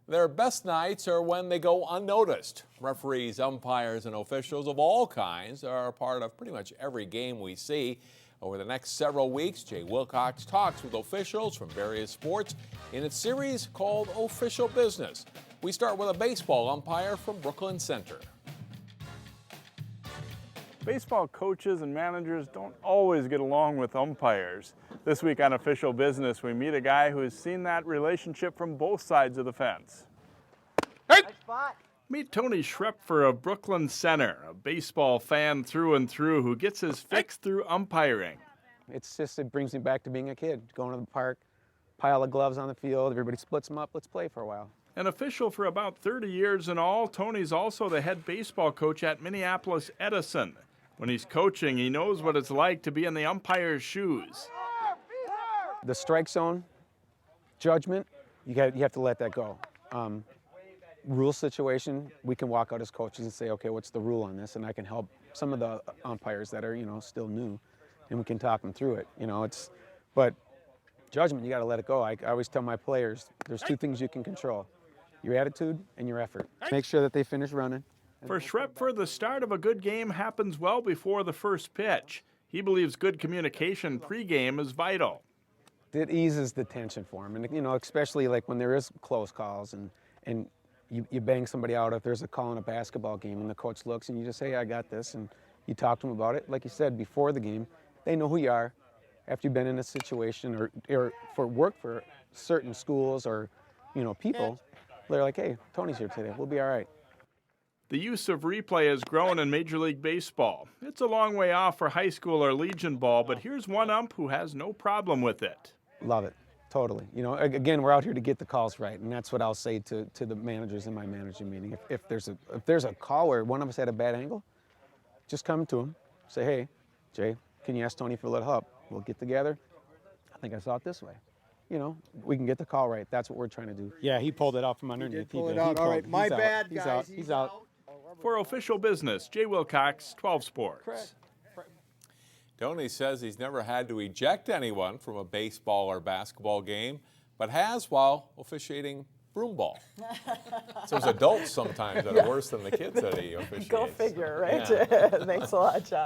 Their best nights are when they go unnoticed. Referees, umpires, and officials of all kinds are a part of pretty much every game we see. Over the next several weeks, Jay Wilcox talks with officials from various sports in a series called Official Business. We start with a baseball umpire from Brooklyn Center. Baseball coaches and managers don't always get along with umpires. This week on Official Business, we meet a guy who has seen that relationship from both sides of the fence. Hey! Nice spot. Meet Tony Schrepfer of Brooklyn Center, a baseball fan through and through who gets his fix through umpiring. It brings me back to being a kid, going to the park, pile of gloves on the field, everybody splits them up, let's play for a while. An official for about 30 years in all, Tony's also the head baseball coach at Minneapolis Edison. When he's coaching, he knows what it's like to be in the umpire's shoes. The strike zone, judgment, you have to let that go. Rule situation, we can walk out as coaches and say, okay, what's the rule on this? And I can help some of the umpires that are, still new, and we can talk them through it. But judgment, you got to let it go. I always tell my players, there's two things you can control: your attitude and your effort. Make sure that they finish running. For Schrepfer, the start of a good game happens well before the first pitch. He believes good communication pregame is vital. It eases the tension for him, and especially like when there is close calls and you bang somebody out. If there's a call in a basketball game and the coach looks and you just say, I got this, and you talk to them about it. Like you said, before the game, they know who you are. After you've been in a situation or for work for certain schools or people, they're like, hey, Tony's here today, we'll be all right. The use of replay has grown in Major League Baseball. It's a long way off for high school or Legion ball, but here's one ump who has no problem with it. Love it, totally. Again, we're out here to get the calls right, and that's what I'll say to the managers in my managing meeting. If there's a call where one of us had a bad angle, just come to him, say, hey, Jay, can you ask Tony for a little help? We'll get together. I think I saw it this way. We can get the call right. That's what we're trying to do. Yeah, he pulled it out from underneath. He did pull it out. All right, my bad, guys. He's out. For Official Business, Jay Wilcox, 12 Sports. Tony says he's never had to eject anyone from a baseball or basketball game, but has while officiating broomball. So it's adults sometimes that are worse than the kids that he officiates. Go figure, right? Yeah. Thanks a lot, John.